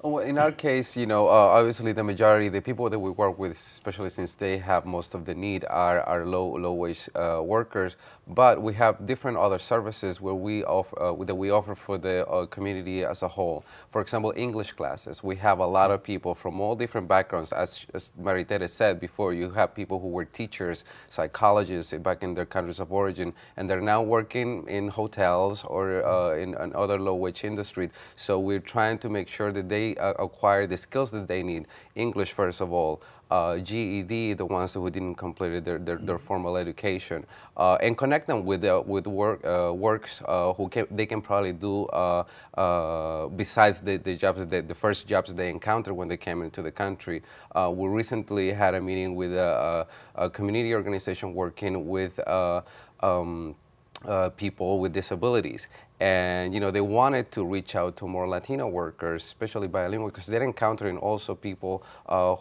Well, in our case, obviously the majority, the people that we work with, especially since they have most of the need, are low wage workers. But we have different other services where we offer that we offer for the community as a whole. For example, English classes. We have a lot of people from all different backgrounds. As Maritere said before, you have people who were teachers, psychologists back in their countries of origin, and they're now working in hotels or in other low wage industries. So we're trying to make sure that they acquire the skills that they need. English, first of all, GED, the ones who didn't complete their formal education, and connect them with works they can probably do besides the jobs, the first jobs they encountered when they came into the country. We recently had a meeting with a community organization working with people with disabilities. And they wanted to reach out to more Latino workers, especially bilingual, because they're encountering also people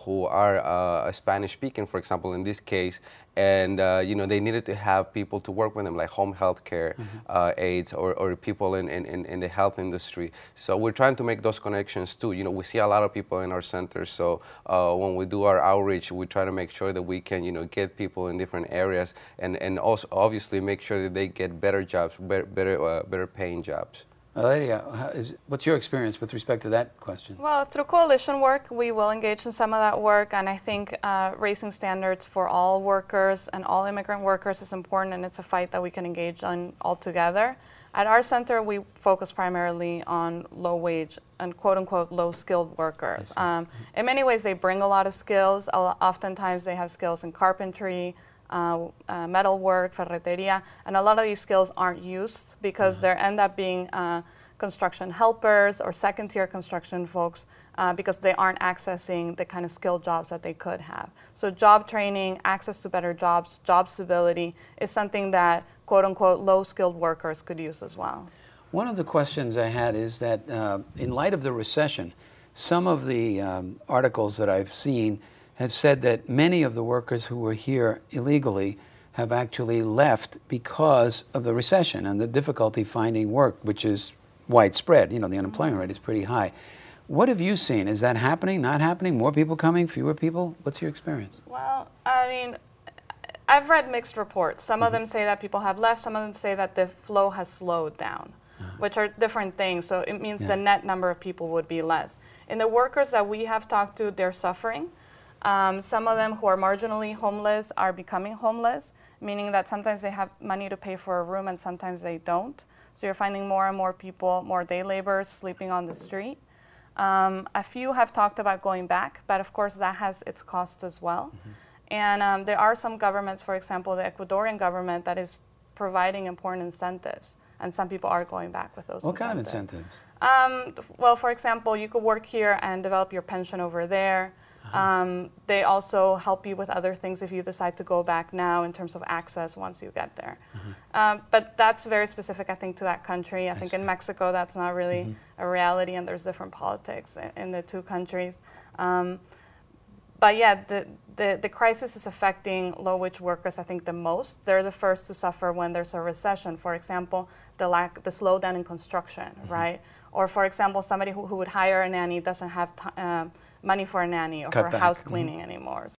who are Spanish speaking, for example, in this case. And they needed to have people to work with them, like home health care aides or people in the health industry. So we're trying to make those connections too. We see a lot of people in our centers. So when we do our outreach, we try to make sure that we can get people in different areas and also obviously make sure that they get better jobs, better paying jobs. Valeria, what's your experience with respect to that question? Well, through coalition work, we will engage in some of that work, and I think raising standards for all workers and all immigrant workers is important, and it's a fight that we can engage on all together. At our center, we focus primarily on low-wage and quote-unquote low-skilled workers. In many ways, they bring a lot of skills. Oftentimes, they have skills in carpentry, metal work, ferreteria, and a lot of these skills aren't used because they end up being construction helpers or second-tier construction folks because they aren't accessing the kind of skilled jobs that they could have. So job training, access to better jobs, job stability is something that quote-unquote low-skilled workers could use as well. One of the questions I had is that in light of the recession, some of the articles that I've seen have said that many of the workers who were here illegally have actually left because of the recession and the difficulty finding work, which is widespread. The unemployment rate is pretty high. What have you seen? Is that happening, not happening? More people coming, fewer people? What's your experience? Well, I mean, I've read mixed reports. Some of them say that people have left. Some of them say that the flow has slowed down, which are different things. So it means the net number of people would be less. In the workers that we have talked to, they're suffering. Some of them who are marginally homeless are becoming homeless, meaning that sometimes they have money to pay for a room and sometimes they don't. So you're finding more and more people, more day laborers sleeping on the street. A few have talked about going back, but of course that has its costs as well. And there are some governments, for example, the Ecuadorian government, that is providing important incentives, and some people are going back with those incentives. What kind of incentives? Well, for example, you could work here and develop your pension over there. They also help you with other things if you decide to go back now in terms of access once you get there. But that's very specific, I think, to that country. I think in Mexico that's not really a reality, and there's different politics in the two countries. But yeah, the crisis is affecting low-wage workers, I think, the most. They're the first to suffer when there's a recession. For example, the slowdown in construction, right? Or for example, somebody who would hire a nanny doesn't have money for a nanny or for house cleaning anymore.